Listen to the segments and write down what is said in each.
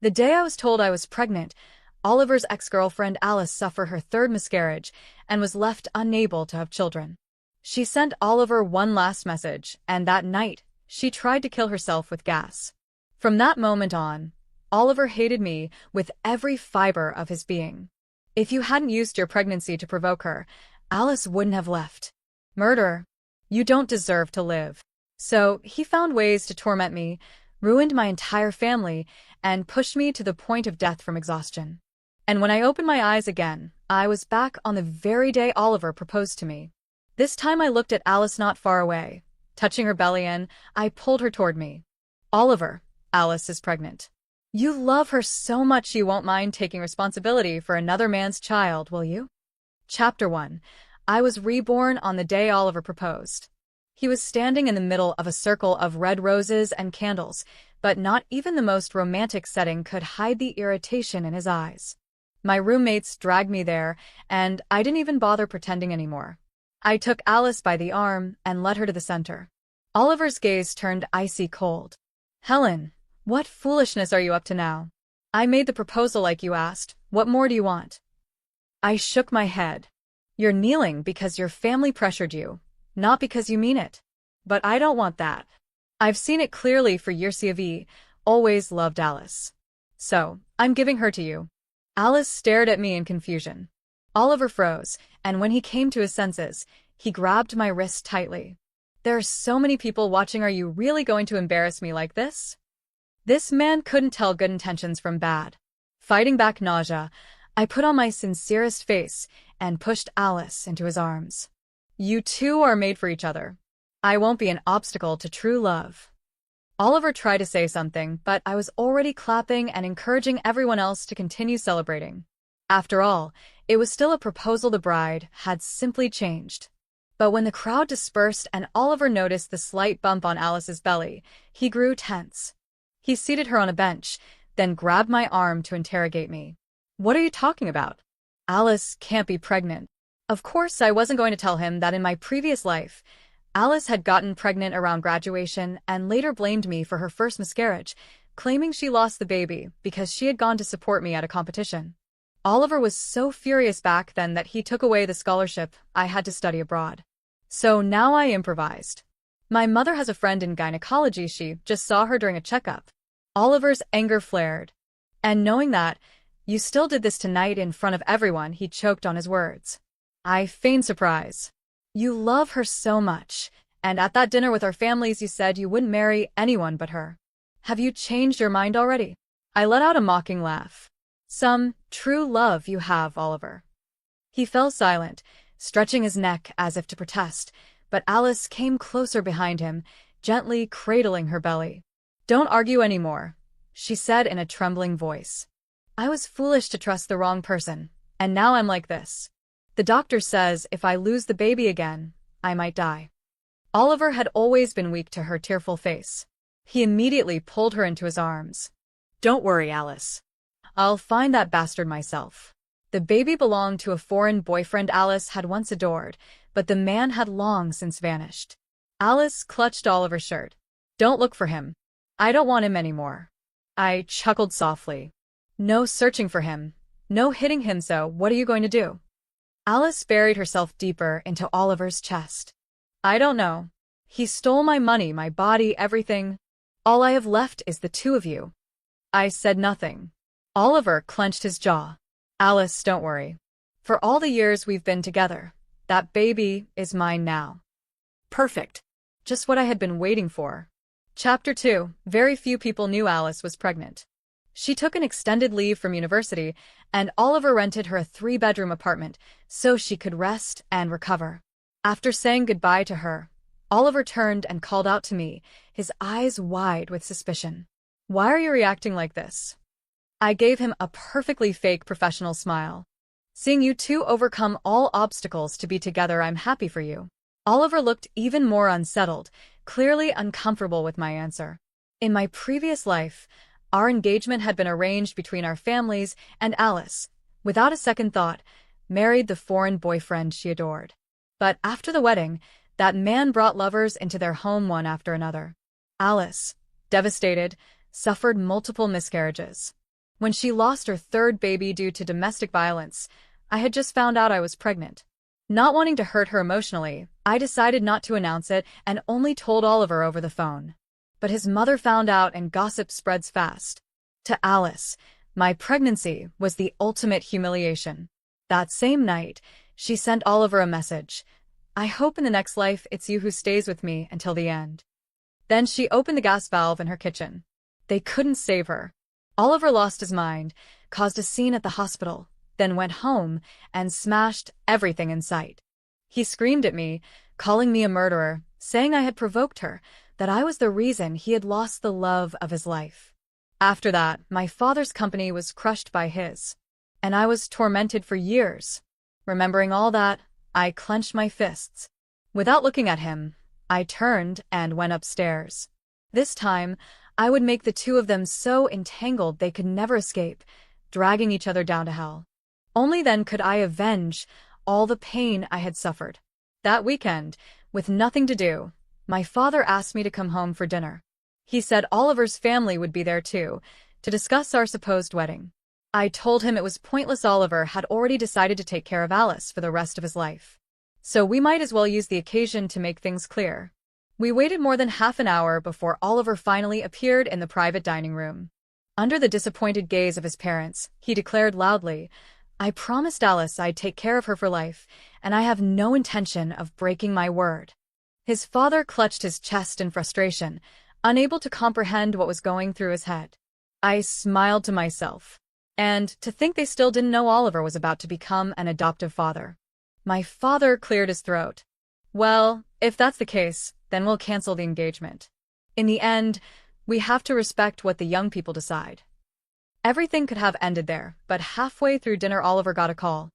The day I was told I was pregnant, Oliver's ex-girlfriend Alice suffered her third miscarriage and was left unable to have children. She sent Oliver one last message, and that night, she tried to kill herself with gas. From that moment on, Oliver hated me with every fiber of his being. If you hadn't used your pregnancy to provoke her, Alice wouldn't have left. Murderer, you don't deserve to live. So, he found ways to torment me, ruined my entire family, and pushed me to the point of death from exhaustion. And when I opened my eyes again, I was back on the very day Oliver proposed to me. This time I looked at Alice not far away. Touching her belly and I pulled her toward me. Oliver, Alice is pregnant. You love her so much you won't mind taking responsibility for another man's child, will you? Chapter 1. I was reborn on the day Oliver proposed. He was standing in the middle of a circle of red roses and candles, but not even the most romantic setting could hide the irritation in his eyes. My roommates dragged me there, and I didn't even bother pretending anymore. I took Alice by the arm and led her to the center. Oliver's gaze turned icy cold. Helen, what foolishness are you up to now? I made the proposal like you asked. What more do you want? I shook my head. You're kneeling because your family pressured you, not because you mean it. But I don't want that. I've seen it clearly for years. CV always loved Alice. So, I'm giving her to you. Alice stared at me in confusion. Oliver froze, and when he came to his senses, he grabbed my wrist tightly. There are so many people watching. Are you really going to embarrass me like this? This man couldn't tell good intentions from bad. Fighting back nausea, I put on my sincerest face and pushed Alice into his arms. You two are made for each other. I won't be an obstacle to true love. Oliver tried to say something, but I was already clapping and encouraging everyone else to continue celebrating. After all, it was still a proposal. The bride had simply changed. But when the crowd dispersed and Oliver noticed the slight bump on Alice's belly, he grew tense. He seated her on a bench, then grabbed my arm to interrogate me. What are you talking about? Alice can't be pregnant. Of course, I wasn't going to tell him that in my previous life, Alice had gotten pregnant around graduation and later blamed me for her first miscarriage, claiming she lost the baby because she had gone to support me at a competition. Oliver was so furious back then that he took away the scholarship I had to study abroad. So now I improvised. My mother has a friend in gynecology. She just saw her during a checkup. Oliver's anger flared. And knowing that, you still did this tonight in front of everyone, he choked on his words. I feigned surprise. You love her so much, and at that dinner with our families you said you wouldn't marry anyone but her. Have you changed your mind already? I let out a mocking laugh. Some true love you have, Oliver. He fell silent, stretching his neck as if to protest, but Alice came closer behind him, gently cradling her belly. Don't argue anymore, she said in a trembling voice. I was foolish to trust the wrong person, and now I'm like this. The doctor says if I lose the baby again, I might die. Oliver had always been weak to her tearful face. He immediately pulled her into his arms. Don't worry, Alice. I'll find that bastard myself. The baby belonged to a foreign boyfriend Alice had once adored, but the man had long since vanished. Alice clutched Oliver's shirt. Don't look for him. I don't want him anymore. I chuckled softly. No searching for him. No hitting him, so what are you going to do? Alice buried herself deeper into Oliver's chest. I don't know. He stole my money, my body, everything. All I have left is the two of you. I said nothing. Oliver clenched his jaw. Alice, don't worry. For all the years we've been together, that baby is mine now. Perfect. Just what I had been waiting for. Chapter 2. Very few people knew Alice was pregnant. She took an extended leave from university, and Oliver rented her a 3-bedroom apartment so she could rest and recover. After saying goodbye to her, Oliver turned and called out to me, his eyes wide with suspicion. Why are you reacting like this? I gave him a perfectly fake professional smile. Seeing you two overcome all obstacles to be together, I'm happy for you. Oliver looked even more unsettled, clearly uncomfortable with my answer. In my previous life, our engagement had been arranged between our families, and Alice, without a second thought, married the foreign boyfriend she adored. But after the wedding, that man brought lovers into their home one after another. Alice, devastated, suffered multiple miscarriages. When she lost her third baby due to domestic violence, I had just found out I was pregnant. Not wanting to hurt her emotionally, I decided not to announce it and only told Oliver over the phone. But his mother found out and gossip spreads fast. To Alice, my pregnancy was the ultimate humiliation. That same night, she sent Oliver a message. "I hope in the next life it's you who stays with me until the end." Then she opened the gas valve in her kitchen. They couldn't save her. Oliver lost his mind, caused a scene at the hospital, then went home and smashed everything in sight. He screamed at me, calling me a murderer, saying I had provoked her, that I was the reason he had lost the love of his life. After that, my father's company was crushed by his, and I was tormented for years. Remembering all that, I clenched my fists. Without looking at him, I turned and went upstairs. This time, I would make the two of them so entangled they could never escape, dragging each other down to hell. Only then could I avenge all the pain I had suffered. That weekend, with nothing to do, my father asked me to come home for dinner. He said Oliver's family would be there too, to discuss our supposed wedding. I told him it was pointless. Oliver had already decided to take care of Alice for the rest of his life. So we might as well use the occasion to make things clear. We waited more than half an hour before Oliver finally appeared in the private dining room. Under the disappointed gaze of his parents, he declared loudly, "I promised Alice I'd take care of her for life, and I have no intention of breaking my word." His father clutched his chest in frustration, unable to comprehend what was going through his head. I smiled to myself. And to think they still didn't know Oliver was about to become an adoptive father. My father cleared his throat. "Well, if that's the case, then we'll cancel the engagement. In the end, we have to respect what the young people decide." Everything could have ended there, but halfway through dinner Oliver got a call.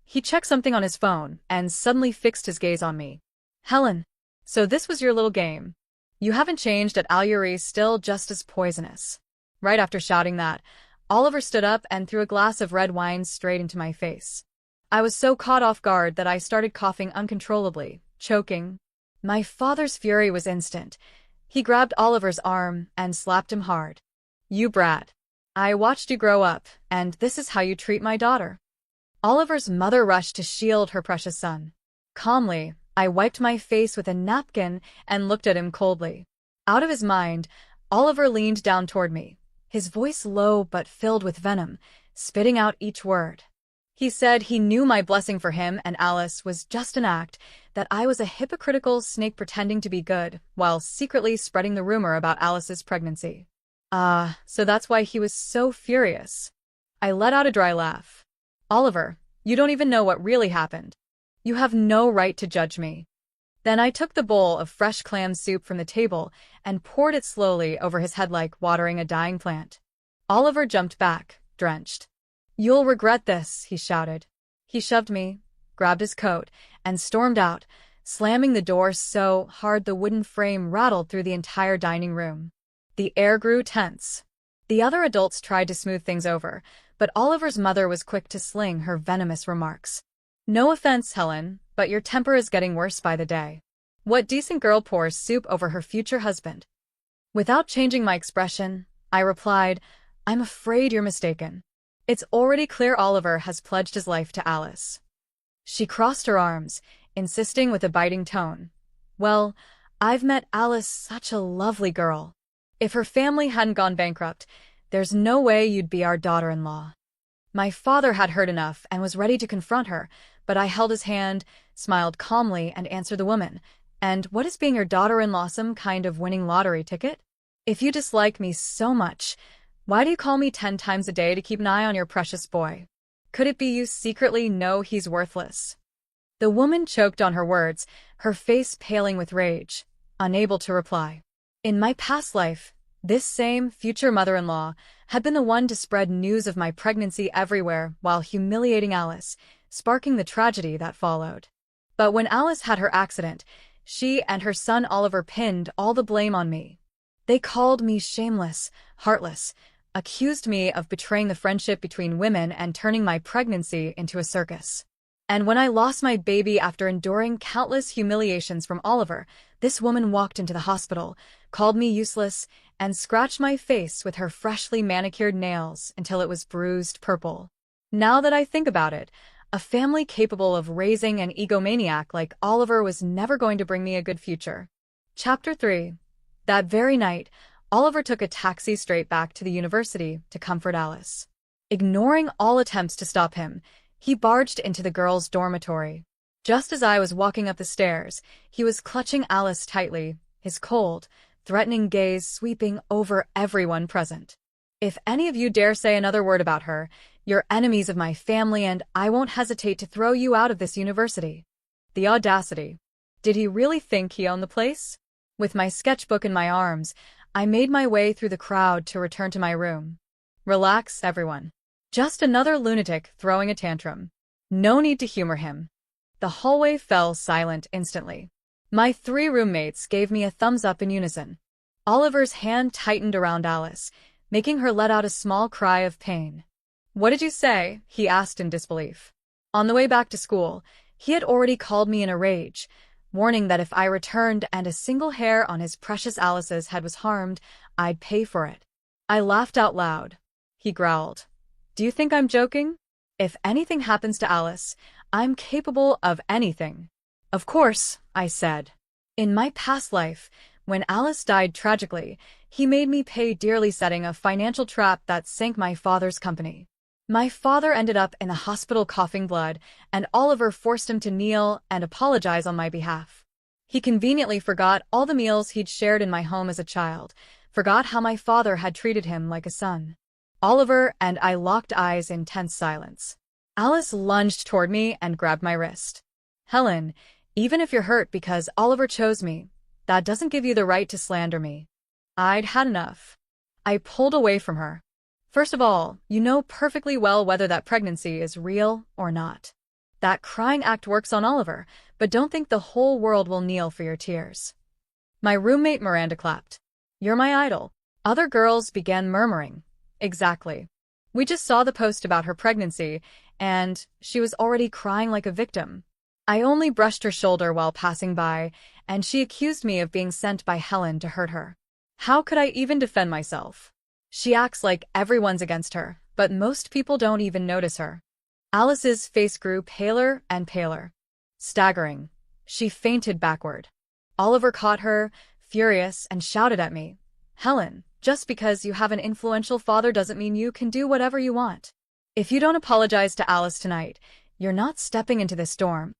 He checked something on his phone and suddenly fixed his gaze on me. "Helen, so this was your little game. You haven't changed at Aluri's, still just as poisonous." Right after shouting that, Oliver stood up and threw a glass of red wine straight into my face. I was so caught off guard that I started coughing uncontrollably, choking. My father's fury was instant. He grabbed Oliver's arm and slapped him hard. "You brat. I watched you grow up, and this is how you treat my daughter." Oliver's mother rushed to shield her precious son. Calmly, I wiped my face with a napkin and looked at him coldly. Out of his mind, Oliver leaned down toward me, his voice low but filled with venom, spitting out each word. He said he knew my blessing for him and Alice was just an act, that I was a hypocritical snake pretending to be good, while secretly spreading the rumor about Alice's pregnancy. So that's why he was so furious. I let out a dry laugh. "Oliver, you don't even know what really happened. You have no right to judge me." Then I took the bowl of fresh clam soup from the table and poured it slowly over his head like watering a dying plant. Oliver jumped back, drenched. "You'll regret this," he shouted. He shoved me, grabbed his coat, and stormed out, slamming the door so hard the wooden frame rattled through the entire dining room. The air grew tense. The other adults tried to smooth things over, but Oliver's mother was quick to sling her venomous remarks. "No offense, Helen, but your temper is getting worse by the day. What decent girl pours soup over her future husband?" Without changing my expression, I replied, "I'm afraid you're mistaken. It's already clear Oliver has pledged his life to Alice." She crossed her arms, insisting with a biting tone, "Well, I've met Alice, such a lovely girl. If her family hadn't gone bankrupt, there's no way you'd be our daughter-in-law." My father had heard enough and was ready to confront her, but I held his hand, smiled calmly, and answered the woman, "And what is being your daughter-in-law, some kind of winning lottery ticket? If you dislike me so much, why do you call me 10 times a day to keep an eye on your precious boy? Could it be you secretly know he's worthless?" The woman choked on her words, her face paling with rage, unable to reply. In my past life, this same future mother-in-law had been the one to spread news of my pregnancy everywhere while humiliating Alice, sparking the tragedy that followed. But when Alice had her accident, she and her son Oliver pinned all the blame on me. They called me shameless, heartless, accused me of betraying the friendship between women and turning my pregnancy into a circus. And when I lost my baby after enduring countless humiliations from Oliver, this woman walked into the hospital, called me useless, and scratched my face with her freshly manicured nails until it was bruised purple. Now that I think about it, a family capable of raising an egomaniac like Oliver was never going to bring me a good future. Chapter 3. That very night, Oliver took a taxi straight back to the university to comfort Alice. Ignoring all attempts to stop him, he barged into the girls' dormitory. Just as I was walking up the stairs, he was clutching Alice tightly, his cold, threatening gaze sweeping over everyone present. "If any of you dare say another word about her, you're enemies of my family and I won't hesitate to throw you out of this university." The audacity. Did he really think he owned the place? With my sketchbook in my arms, I made my way through the crowd to return to my room. Relax, everyone. Just another lunatic throwing a tantrum. No need to humor him. The hallway fell silent instantly. My 3 roommates gave me a thumbs up in unison. Oliver's hand tightened around Alice, making her let out a small cry of pain. "What did you say?" he asked in disbelief. On the way back to school, he had already called me in a rage, warning that if I returned and a single hair on his precious Alice's head was harmed, I'd pay for it. I laughed out loud. He growled. "Do you think I'm joking? If anything happens to Alice, I'm capable of anything." "Of course," I said. "In my past life, when Alice died tragically, he made me pay dearly setting a financial trap that sank my father's company. My father ended up in the hospital coughing blood, and Oliver forced him to kneel and apologize on my behalf. He conveniently forgot all the meals he'd shared in my home as a child, forgot how my father had treated him like a son." Oliver and I locked eyes in tense silence. Alice lunged toward me and grabbed my wrist. "Helen, even if you're hurt because Oliver chose me, that doesn't give you the right to slander me." I'd had enough. I pulled away from her. "First of all, you know perfectly well whether that pregnancy is real or not. That crying act works on Oliver, but don't think the whole world will kneel for your tears." My roommate Miranda clapped. "You're my idol." Other girls began murmuring. "Exactly. We just saw the post about her pregnancy, and she was already crying like a victim." I only brushed her shoulder while passing by, and she accused me of being sent by Helen to hurt her. How could I even defend myself? She acts like everyone's against her, but most people don't even notice her. Alice's face grew paler and paler. Staggering. She fainted backward. Oliver caught her, furious, and shouted at me. "Helen, just because you have an influential father doesn't mean you can do whatever you want. If you don't apologize to Alice tonight, you're not stepping into this dorm."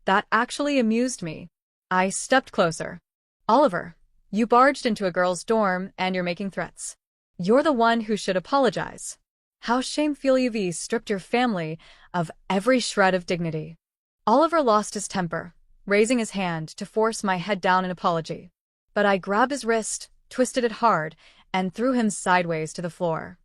That actually amused me. I stepped closer. "Oliver, you barged into a girl's dorm and you're making threats. You're the one who should apologize. How shameful you've stripped your family of every shred of dignity." Oliver lost his temper, raising his hand to force my head down in apology. But I grabbed his wrist, twisted it hard, and threw him sideways to the floor.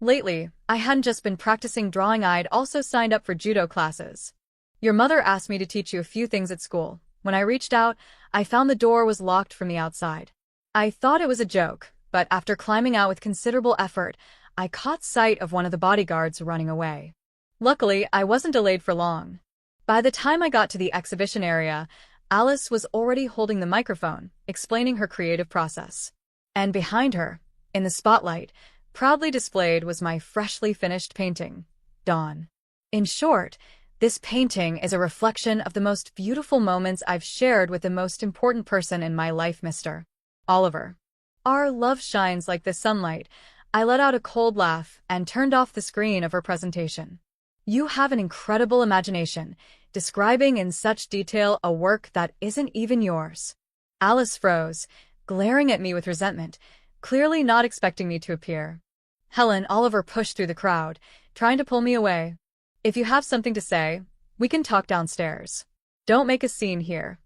Lately, I hadn't just been practicing drawing, I'd also signed up for judo classes. "Your mother asked me to teach you a few things at school. When I reached out, I found the door was locked from the outside. I thought it was a joke, but after climbing out with considerable effort, I caught sight of one of the bodyguards running away. Luckily, I wasn't delayed for long. By the time I got to the exhibition area, Alice was already holding the microphone, explaining her creative process. And behind her, in the spotlight, proudly displayed was my freshly finished painting, Dawn. In short, this painting is a reflection of the most beautiful moments I've shared with the most important person in my life, Mr. Oliver. Our love shines like the sunlight." I let out a cold laugh and turned off the screen of her presentation. "You have an incredible imagination, describing in such detail a work that isn't even yours." Alice froze, glaring at me with resentment, clearly not expecting me to appear. "Helen," Oliver pushed through the crowd, trying to pull me away. "If you have something to say, we can talk downstairs. Don't make a scene here."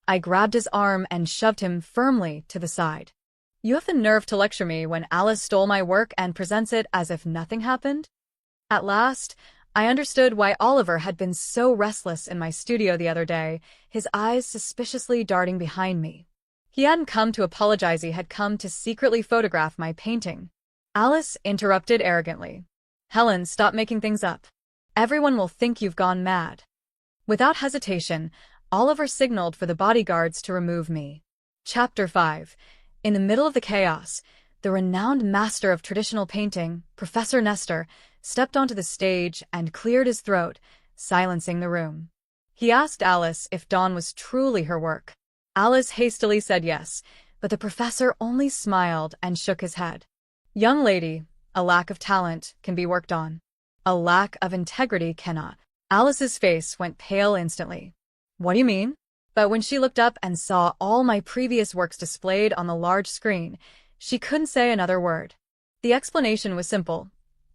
I grabbed his arm and shoved him firmly to the side. "You have the nerve to lecture me when Alice stole my work and presents it as if nothing happened?" At last, I understood why Oliver had been so restless in my studio the other day, his eyes suspiciously darting behind me. He hadn't come to apologize, he had come to secretly photograph my painting. Alice interrupted arrogantly. "Helen, stop making things up. Everyone will think you've gone mad." Without hesitation, Oliver signaled for the bodyguards to remove me. Chapter 5. In the middle of the chaos, The renowned master of traditional painting, Professor Nestor, stepped onto the stage and cleared his throat, silencing the room. He asked Alice if Dawn was truly her work. Alice hastily said yes, but the professor only smiled and shook his head. Young lady, a lack of talent can be worked on. A lack of integrity cannot. Alice's face went pale instantly. What do you mean? But when she looked up and saw all my previous works displayed on the large screen, she couldn't say another word. The explanation was simple.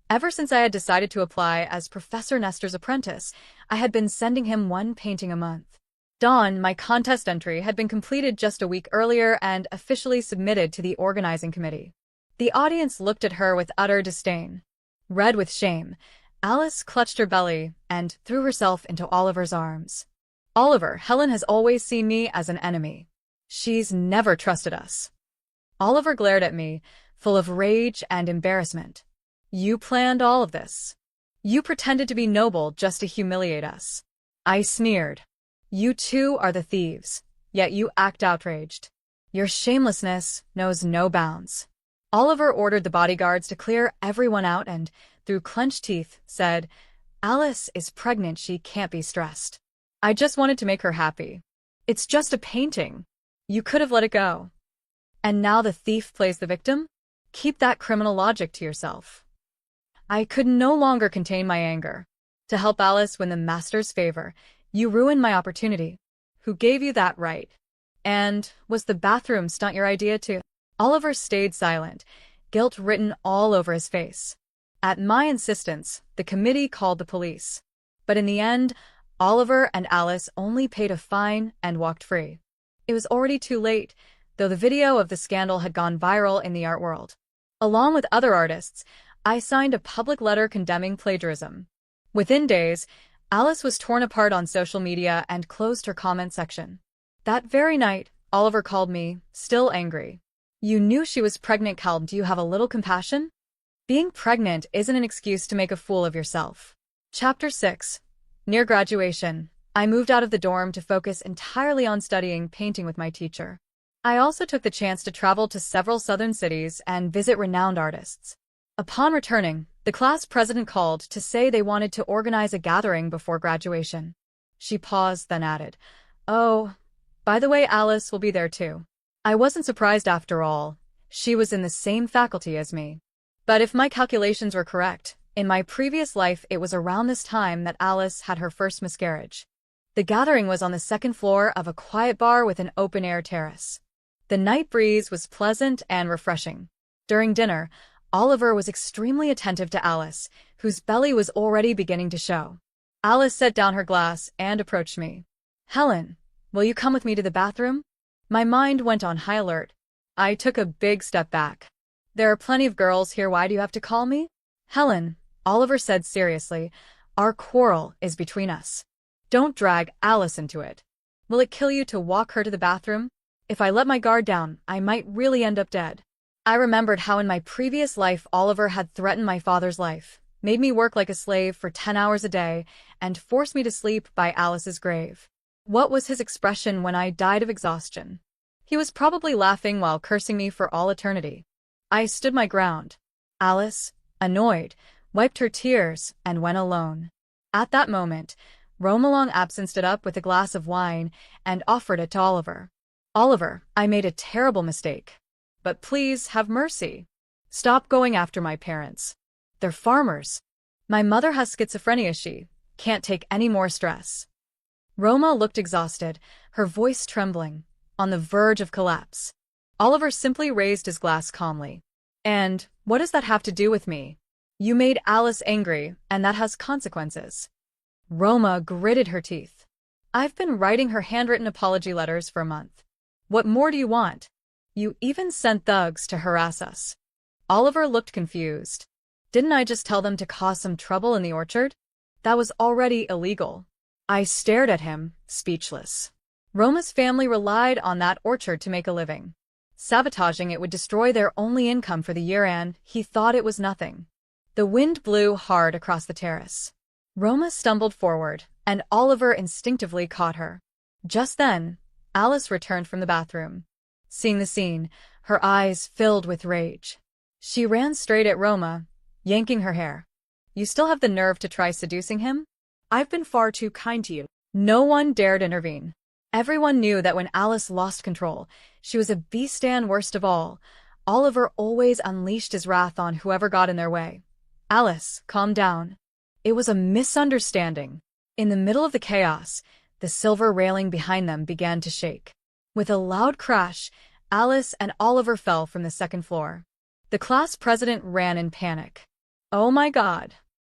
Ever since I had decided to apply as Professor Nestor's apprentice, I had been sending him one painting a month. Dawn, my contest entry, had been completed just a week earlier and officially submitted to the organizing committee. The audience looked at her with utter disdain. Red with shame, Alice clutched her belly and threw herself into Oliver's arms. Oliver, Helen has always seen me as an enemy. She's never trusted us. Oliver glared at me, full of rage and embarrassment. You planned all of this. You pretended to be noble just to humiliate us. I sneered. You two are the thieves, yet you act outraged. Your shamelessness knows no bounds. Oliver ordered the bodyguards to clear everyone out and, through clenched teeth, said, Alice is pregnant, she can't be stressed. I just wanted to make her happy. It's just a painting. You could have let it go. And now the thief plays the victim? Keep that criminal logic to yourself. I could no longer contain my anger. To help Alice win the master's favor, you ruined my opportunity. Who gave you that right? And was the bathroom stunt your idea too? Oliver stayed silent, guilt written all over his face. At my insistence, the committee called the police. But in the end, Oliver and Alice only paid a fine and walked free. It was already too late, though the video of the scandal had gone viral in the art world. Along with other artists, I signed a public letter condemning plagiarism. Within days, Alice was torn apart on social media and closed her comment section. That very night, Oliver called me, still angry. You knew she was pregnant, Cal. Do you have a little compassion? Being pregnant isn't an excuse to make a fool of yourself. Chapter 6. Near graduation, I moved out of the dorm to focus entirely on studying painting with my teacher. I also took the chance to travel to several southern cities and visit renowned artists. Upon returning, the class president called to say they wanted to organize a gathering before graduation. She paused, then added, Oh, by the way, Alice will be there too. I wasn't surprised after all. She was in the same faculty as me. But if my calculations were correct, in my previous life it was around this time that Alice had her first miscarriage. The gathering was on the second floor of a quiet bar with an open-air terrace. The night breeze was pleasant and refreshing. During dinner, Oliver was extremely attentive to Alice, whose belly was already beginning to show. Alice set down her glass and approached me. Helen, will you come with me to the bathroom? My mind went on high alert. I took a big step back. There are plenty of girls here, why do you have to call me? Helen, Oliver said seriously, our quarrel is between us. Don't drag Alice into it. Will it kill you to walk her to the bathroom? If I let my guard down, I might really end up dead. I remembered how in my previous life Oliver had threatened my father's life, made me work like a slave for 10 hours a day, and forced me to sleep by Alice's grave. What was his expression when I died of exhaustion? He was probably laughing while cursing me for all eternity. I stood my ground. Alice, annoyed, wiped her tears and went alone. At that moment, Roma long absent stood up with a glass of wine and offered it to Oliver. Oliver, I made a terrible mistake. But please have mercy. Stop going after my parents. They're farmers. My mother has schizophrenia, she can't take any more stress. Roma looked exhausted, her voice trembling, on the verge of collapse. Oliver simply raised his glass calmly. And what does that have to do with me? You made Alice angry, and that has consequences. Roma gritted her teeth. I've been writing her handwritten apology letters for a month. What more do you want? You even sent thugs to harass us. Oliver looked confused. Didn't I just tell them to cause some trouble in the orchard? That was already illegal. I stared at him, speechless. Roma's family relied on that orchard to make a living. Sabotaging it would destroy their only income for the year, and he thought it was nothing. The wind blew hard across the terrace. Roma stumbled forward, and Oliver instinctively caught her. Just then, Alice returned from the bathroom. Seeing the scene, her eyes filled with rage. She ran straight at Roma, yanking her hair. "You still have the nerve to try seducing him? I've been far too kind to you." No one dared intervene. Everyone knew that when Alice lost control, she was a beast, and worst of all, Oliver always unleashed his wrath on whoever got in their way. "Alice, calm down. It was a misunderstanding." In the middle of the chaos, the silver railing behind them began to shake. With a loud crash, Alice and Oliver fell from the second floor. The class president ran in panic. "Oh my God.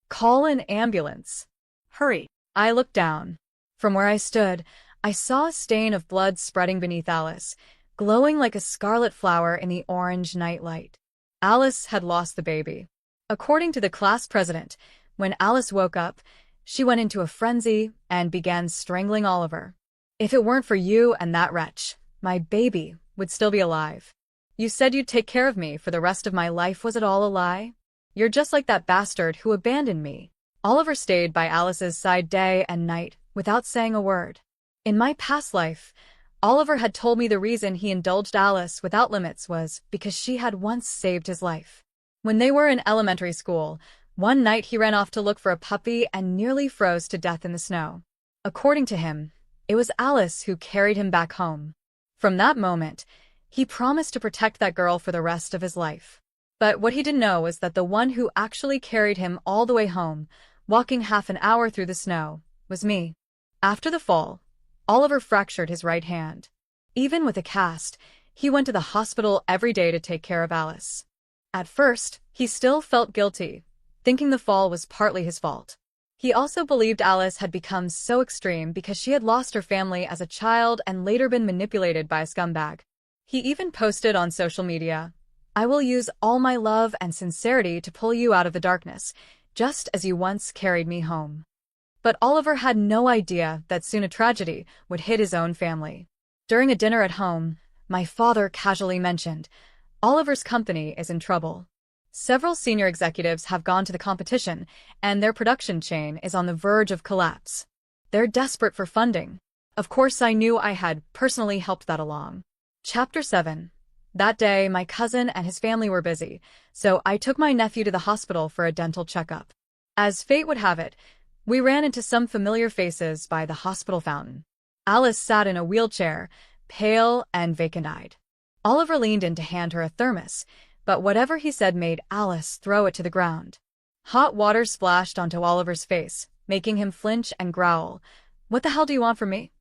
Call an ambulance. Hurry." I looked down. From where I stood, I saw a stain of blood spreading beneath Alice, glowing like a scarlet flower in the orange night light. Alice had lost the baby. According to the class president, when Alice woke up, she went into a frenzy and began strangling Oliver. "If it weren't for you and that wretch, my baby would still be alive. You said you'd take care of me for the rest of my life. Was it all a lie? You're just like that bastard who abandoned me." Oliver stayed by Alice's side day and night without saying a word. In my past life, Oliver had told me the reason he indulged Alice without limits was because she had once saved his life. When they were in elementary school, one night he ran off to look for a puppy and nearly froze to death in the snow. According to him, it was Alice who carried him back home. From that moment, he promised to protect that girl for the rest of his life. But what he didn't know was that the one who actually carried him all the way home, walking half an hour through the snow, was me. After the fall, Oliver fractured his right hand. Even with a cast, he went to the hospital every day to take care of Alice. At first, he still felt guilty, thinking the fall was partly his fault. He also believed Alice had become so extreme because she had lost her family as a child and later been manipulated by a scumbag. He even posted on social media, "I will use all my love and sincerity to pull you out of the darkness, just as you once carried me home." But Oliver had no idea that soon a tragedy would hit his own family. During a dinner at home, my father casually mentioned, "Oliver's company is in trouble. Several senior executives have gone to the competition, and their production chain is on the verge of collapse. They're desperate for funding." Of course, I knew I had personally helped that along. Chapter 7. That day, my cousin and his family were busy, so I took my nephew to the hospital for a dental checkup. As fate would have it, we ran into some familiar faces by the hospital fountain. Alice sat in a wheelchair, pale and vacant-eyed. Oliver leaned in to hand her a thermos, but whatever he said made Alice throw it to the ground. Hot water splashed onto Oliver's face, making him flinch and growl. "What the hell do you want from me?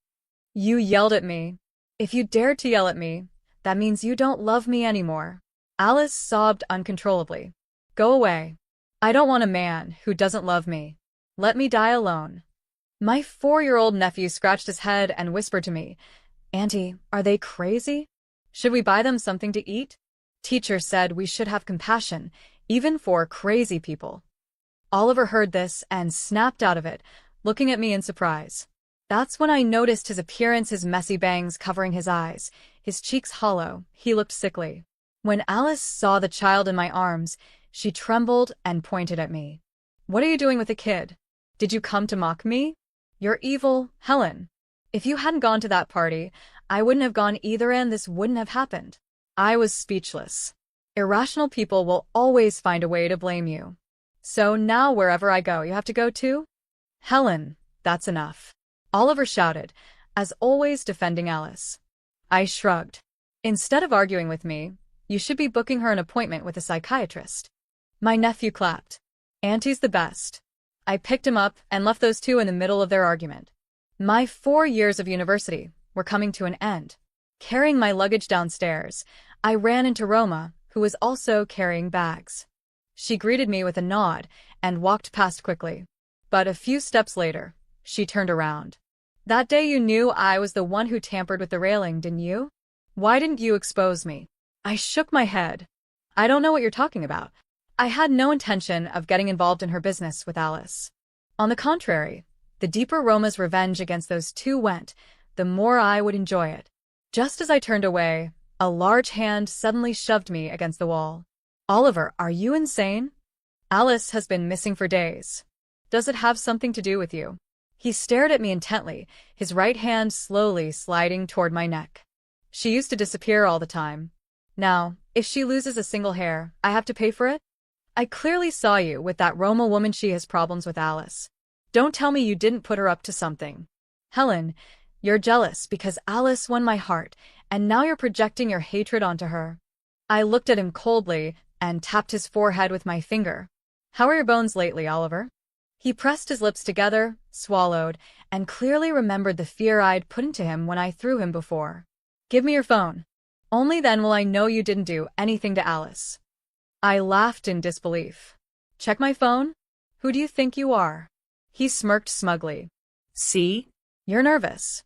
You yelled at me. If you dared to yell at me, that means you don't love me anymore." Alice sobbed uncontrollably. "Go away. I don't want a man who doesn't love me. Let me die alone." My 4-year-old nephew scratched his head and whispered to me, "Auntie, are they crazy? Should we buy them something to eat? Teacher said we should have compassion, even for crazy people." Oliver heard this and snapped out of it, looking at me in surprise. That's when I noticed his appearance, his messy bangs covering his eyes, his cheeks hollow. He looked sickly. When Alice saw the child in my arms, she trembled and pointed at me. "What are you doing with the kid? Did you come to mock me? You're evil, Helen. If you hadn't gone to that party, I wouldn't have gone either, and this wouldn't have happened." I was speechless. Irrational people will always find a way to blame you. "So now wherever I go, you have to go too?" "Helen, that's enough," Oliver shouted, as always defending Alice. I shrugged. "Instead of arguing with me, you should be booking her an appointment with a psychiatrist." My nephew clapped. "Auntie's the best." I picked him up and left those two in the middle of their argument. My 4 years of university were coming to an end. Carrying my luggage downstairs, I ran into Roma, who was also carrying bags. She greeted me with a nod and walked past quickly. But a few steps later, she turned around. "That day you knew I was the one who tampered with the railing, didn't you? Why didn't you expose me?" I shook my head. "I don't know what you're talking about. I had no intention of getting involved in her business with Alice. On the contrary, the deeper Roma's revenge against those two went, the more I would enjoy it." Just as I turned away, a large hand suddenly shoved me against the wall. "Oliver, are you insane? Alice has been missing for days. Does it have something to do with you?" He stared at me intently, his right hand slowly sliding toward my neck. "She used to disappear all the time. Now, if she loses a single hair, I have to pay for it? I clearly saw you with that Roma woman. She has problems with Alice. Don't tell me you didn't put her up to something. Helen, you're jealous because Alice won my heart, and now you're projecting your hatred onto her. I looked at him coldly and tapped his forehead with my finger. How are your bones lately, Oliver? He pressed his lips together, swallowed, and clearly remembered the fear I'd put into him when I threw him before. Give me your phone. Only then will I know you didn't do anything to Alice. I laughed in disbelief. Check my phone? Who do you think you are? He smirked smugly. See? You're nervous.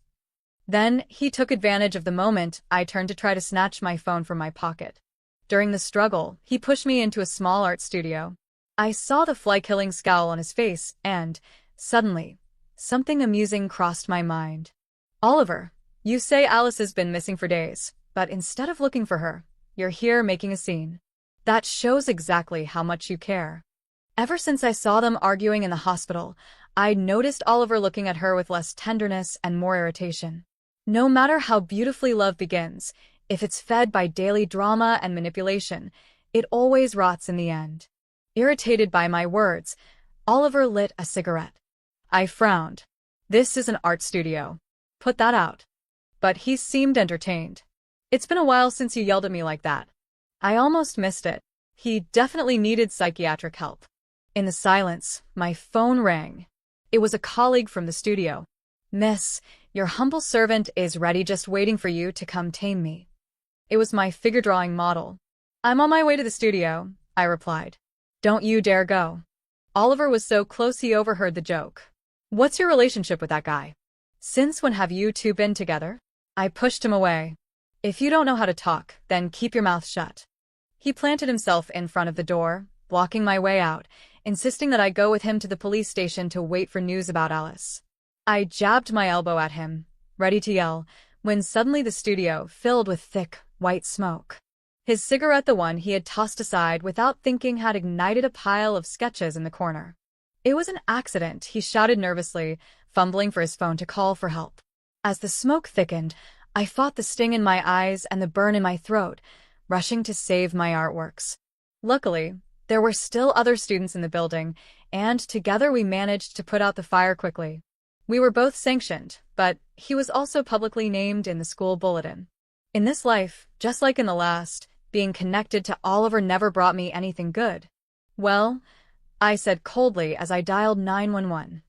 Then he took advantage of the moment I turned to try to snatch my phone from my pocket. During the struggle, he pushed me into a small art studio. I saw the fly-killing scowl on his face, and, suddenly, something amusing crossed my mind. Oliver, you say Alice has been missing for days, but instead of looking for her, you're here making a scene. That shows exactly how much you care. Ever since I saw them arguing in the hospital, I'd noticed Oliver looking at her with less tenderness and more irritation. No matter how beautifully love begins, if it's fed by daily drama and manipulation, it always rots in the end. Irritated by my words, Oliver lit a cigarette. I frowned. This is an art studio. Put that out. But he seemed entertained. It's been a while since you yelled at me like that. I almost missed it. He definitely needed psychiatric help. In the silence, my phone rang. It was a colleague from the studio. Miss, your humble servant is ready, just waiting for you to come tame me. It was my figure-drawing model. I'm on my way to the studio, I replied. Don't you dare go. Oliver was so close he overheard the joke. What's your relationship with that guy? Since when have you two been together? I pushed him away. If you don't know how to talk, then keep your mouth shut. He planted himself in front of the door, blocking my way out, insisting that I go with him to the police station to wait for news about Alice. I jabbed my elbow at him, ready to yell, when suddenly the studio filled with thick, white smoke. His cigarette, the one he had tossed aside without thinking, had ignited a pile of sketches in the corner. It was an accident, he shouted nervously, fumbling for his phone to call for help. As the smoke thickened, I fought the sting in my eyes and the burn in my throat, rushing to save my artworks. Luckily, there were still other students in the building, and together we managed to put out the fire quickly. We were both sanctioned, but he was also publicly named in the school bulletin. In this life, just like in the last, being connected to Oliver never brought me anything good. Well, I said coldly as I dialed 911.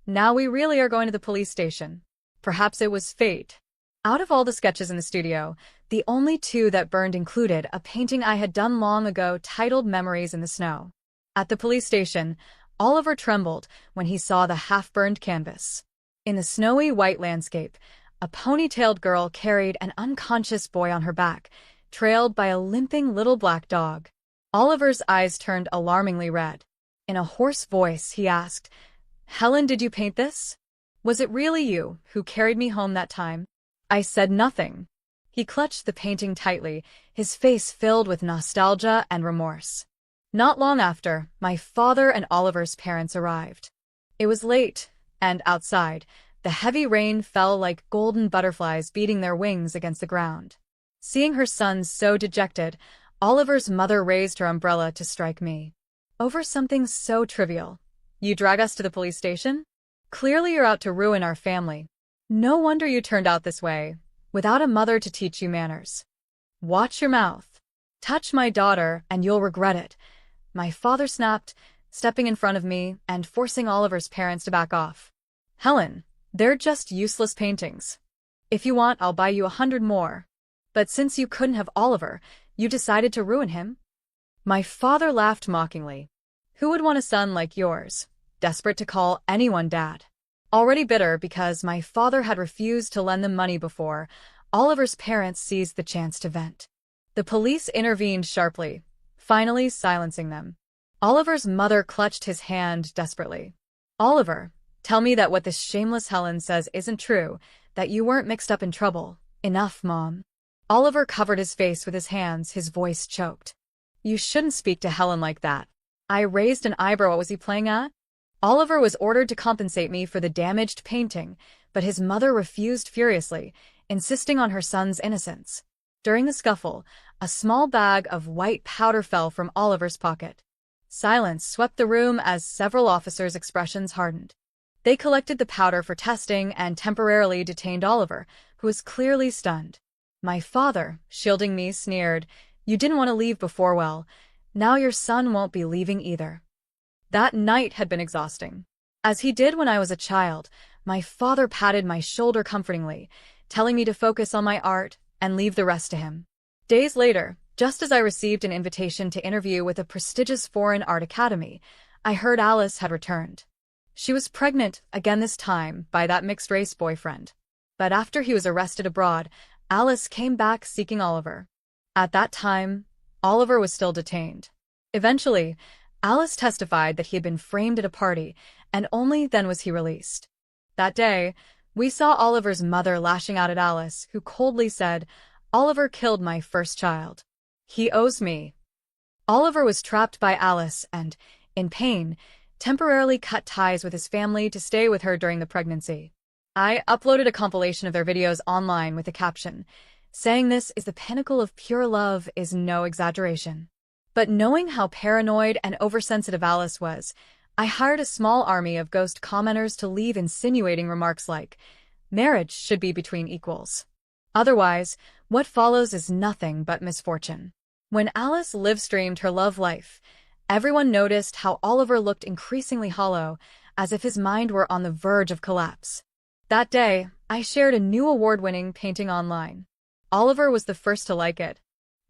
Now we really are going to the police station. Perhaps it was fate. Out of all the sketches in the studio, the only two that burned included a painting I had done long ago titled Memories in the Snow. At the police station, Oliver trembled when he saw the half-burned canvas. In the snowy white landscape, a ponytailed girl carried an unconscious boy on her back, trailed by a limping little black dog. Oliver's eyes turned alarmingly red. In a hoarse voice, he asked, "Helen, did you paint this? Was it really you who carried me home that time?" I said nothing. He clutched the painting tightly, his face filled with nostalgia and remorse. Not long after, my father and Oliver's parents arrived. It was late, and outside, the heavy rain fell like golden butterflies beating their wings against the ground. Seeing her sons so dejected, Oliver's mother raised her umbrella to strike me. Over something so trivial. You drag us to the police station? Clearly you're out to ruin our family. No wonder you turned out this way, without a mother to teach you manners. Watch your mouth. Touch my daughter, and you'll regret it. My father snapped, stepping in front of me and forcing Oliver's parents to back off. Helen, they're just useless paintings. If you want, I'll buy you 100 more. But since you couldn't have Oliver, you decided to ruin him? My father laughed mockingly. Who would want a son like yours, desperate to call anyone dad? Already bitter because my father had refused to lend them money before, Oliver's parents seized the chance to vent. The police intervened sharply, finally silencing them. Oliver's mother clutched his hand desperately. Oliver, tell me that what this shameless Helen says isn't true, that you weren't mixed up in trouble. Enough, Mom. Oliver covered his face with his hands, his voice choked. You shouldn't speak to Helen like that. I raised an eyebrow. What was he playing at? Oliver was ordered to compensate me for the damaged painting, but his mother refused furiously, insisting on her son's innocence. During the scuffle, a small bag of white powder fell from Oliver's pocket. Silence swept the room as several officers' expressions hardened. They collected the powder for testing and temporarily detained Oliver, who was clearly stunned. My father, shielding me, sneered, "You didn't want to leave before, well, now your son won't be leaving either." That night had been exhausting. As he did when I was a child, my father patted my shoulder comfortingly, telling me to focus on my art and leave the rest to him. Days later, just as I received an invitation to interview with a prestigious foreign art academy, I heard Alice had returned. She was pregnant, again this time, by that mixed-race boyfriend. But after he was arrested abroad, Alice came back seeking Oliver. At that time, Oliver was still detained. Eventually, Alice testified that he had been framed at a party, and only then was he released. That day, we saw Oliver's mother lashing out at Alice, who coldly said, "Oliver killed my first child. He owes me." Oliver was trapped by Alice and, in pain, temporarily cut ties with his family to stay with her during the pregnancy. I uploaded a compilation of their videos online with a caption, "Saying this is the pinnacle of pure love is no exaggeration." But knowing how paranoid and oversensitive Alice was, I hired a small army of ghost commenters to leave insinuating remarks like, "Marriage should be between equals. Otherwise, what follows is nothing but misfortune." When Alice live-streamed her love life, everyone noticed how Oliver looked increasingly hollow, as if his mind were on the verge of collapse. That day, I shared a new award-winning painting online. Oliver was the first to like it.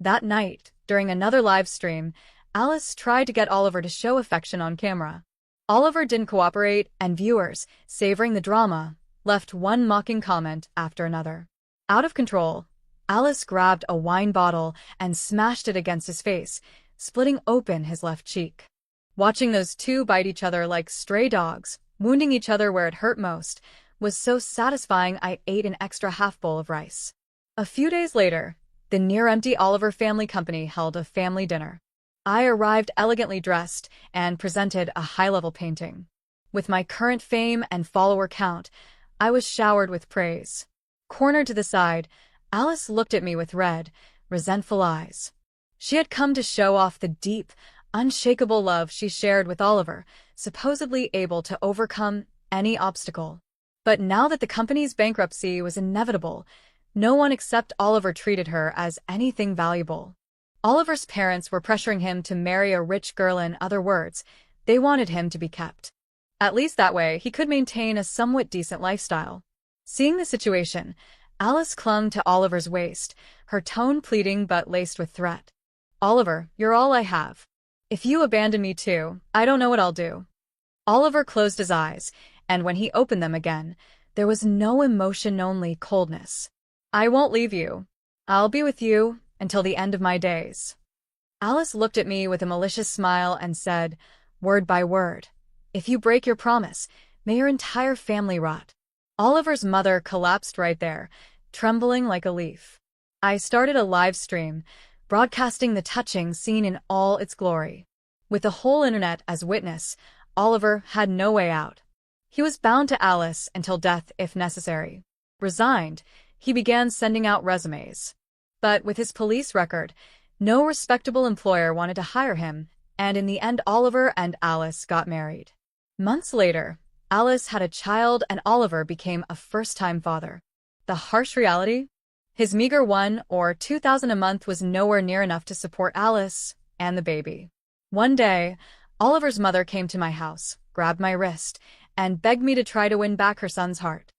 That night, during another live stream, Alice tried to get Oliver to show affection on camera. Oliver didn't cooperate, and viewers, savoring the drama, left one mocking comment after another. Out of control, Alice grabbed a wine bottle and smashed it against his face, splitting open his left cheek. Watching those two bite each other like stray dogs, wounding each other where it hurt most, was so satisfying I ate an extra half bowl of rice. A few days later, the near-empty Oliver family company held a family dinner. I arrived elegantly dressed and presented a high-level painting. With my current fame and follower count, I was showered with praise. Cornered to the side, Alice looked at me with red, resentful eyes. She had come to show off the deep, unshakable love she shared with Oliver, supposedly able to overcome any obstacle. But now that the company's bankruptcy was inevitable, no one except Oliver treated her as anything valuable. Oliver's parents were pressuring him to marry a rich girl. In other words, they wanted him to be kept. At least that way, he could maintain a somewhat decent lifestyle. Seeing the situation, Alice clung to Oliver's waist, her tone pleading but laced with threat. "Oliver, you're all I have. If you abandon me too, I don't know what I'll do." Oliver closed his eyes, and when he opened them again, there was no emotion, only coldness. "I won't leave you. I'll be with you until the end of my days." Alice looked at me with a malicious smile and said, word by word, "If you break your promise, may your entire family rot." Oliver's mother collapsed right there, trembling like a leaf. I started a live stream, broadcasting the touching scene in all its glory. With the whole internet as witness, Oliver had no way out. He was bound to Alice until death if necessary. Resigned, he began sending out resumes. But with his police record, no respectable employer wanted to hire him, and in the end Oliver and Alice got married. Months later, Alice had a child and Oliver became a first-time father. The harsh reality? His meager $1,000 or $2,000 a month was nowhere near enough to support Alice and the baby. One day, Oliver's mother came to my house, grabbed my wrist, and begged me to try to win back her son's heart.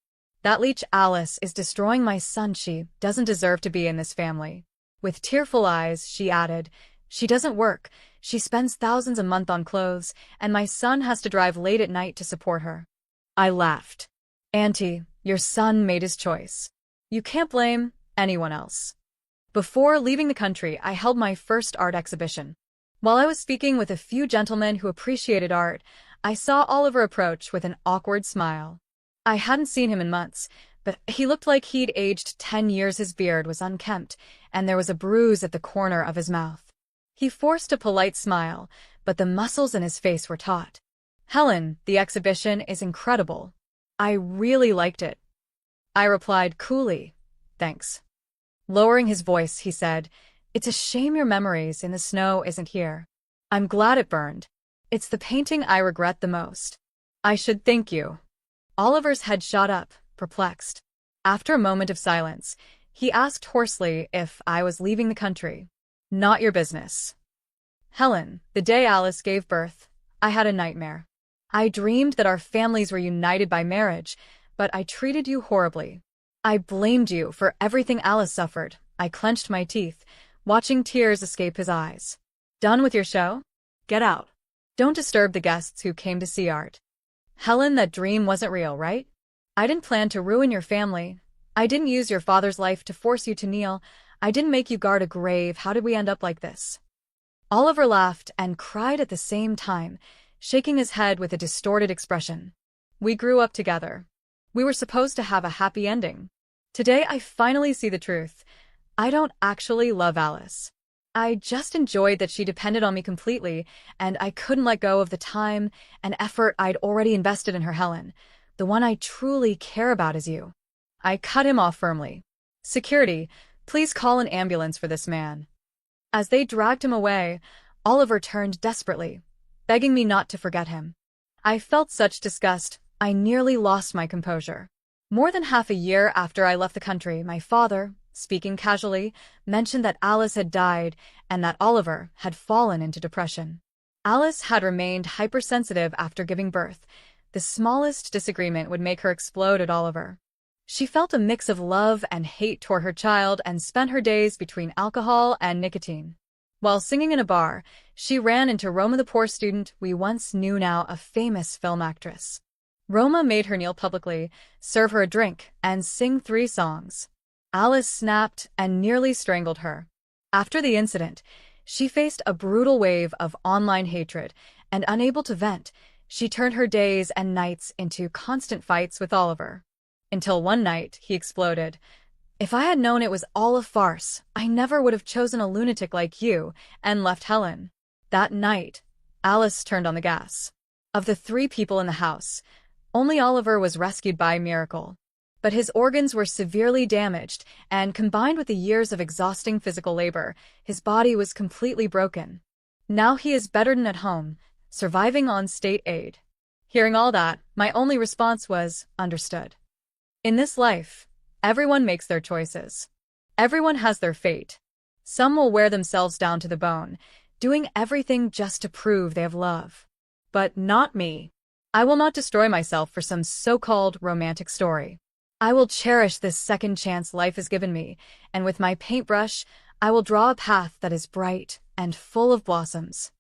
"That leech Alice is destroying my son. She doesn't deserve to be in this family." With tearful eyes, she added, "She doesn't work. She spends thousands a month on clothes, and my son has to drive late at night to support her." I laughed. "Auntie, your son made his choice. You can't blame anyone else." Before leaving the country, I held my first art exhibition. While I was speaking with a few gentlemen who appreciated art, I saw Oliver approach with an awkward smile. I hadn't seen him in months, but he looked like he'd aged 10 years. His beard was unkempt, and there was a bruise at the corner of his mouth. He forced a polite smile, but the muscles in his face were taut. "Helen, the exhibition is incredible. I really liked it." I replied coolly, "Thanks." Lowering his voice, he said, "It's a shame your memories in the snow isn't here. I'm glad it burned. It's the painting I regret the most. I should thank you." Oliver's head shot up, perplexed. After a moment of silence, he asked hoarsely if I was leaving the country. "Not your business." "Helen, the day Alice gave birth, I had a nightmare. I dreamed that our families were united by marriage, but I treated you horribly. I blamed you for everything Alice suffered." I clenched my teeth, watching tears escape his eyes. "Done with your show? Get out. Don't disturb the guests who came to see art." "Helen, that dream wasn't real, right? I didn't plan to ruin your family. I didn't use your father's life to force you to kneel. I didn't make you guard a grave. How did we end up like this?" Oliver laughed and cried at the same time, shaking his head with a distorted expression. "We grew up together. We were supposed to have a happy ending. Today I finally see the truth. I don't actually love Alice. I just enjoyed that she depended on me completely, and I couldn't let go of the time and effort I'd already invested in her. Helen, the one I truly care about is you." I cut him off firmly. "Security, please call an ambulance for this man." As they dragged him away, Oliver turned desperately, begging me not to forget him. I felt such disgust, I nearly lost my composure. More than half a year after I left the country, my father, speaking casually, mentioned that Alice had died and that Oliver had fallen into depression. Alice had remained hypersensitive after giving birth. The smallest disagreement would make her explode at Oliver. She felt a mix of love and hate toward her child and spent her days between alcohol and nicotine. While singing in a bar, she ran into Roma, the poor student we once knew, now a famous film actress. Roma made her kneel publicly, serve her a drink, and sing 3 songs. Alice snapped and nearly strangled her. After the incident, she faced a brutal wave of online hatred, and unable to vent, she turned her days and nights into constant fights with Oliver. Until one night, he exploded. "If I had known it was all a farce, I never would have chosen a lunatic like you and left Helen." That night, Alice turned on the gas. Of the 3 people in the house, only Oliver was rescued by miracle. But his organs were severely damaged, and combined with the years of exhausting physical labor, his body was completely broken. Now he is bedridden at home, surviving on state aid. Hearing all that, my only response was, "Understood." In this life, everyone makes their choices. Everyone has their fate. Some will wear themselves down to the bone, doing everything just to prove they have love. But not me. I will not destroy myself for some so-called romantic story. I will cherish this second chance life has given me, and with my paintbrush, I will draw a path that is bright and full of blossoms.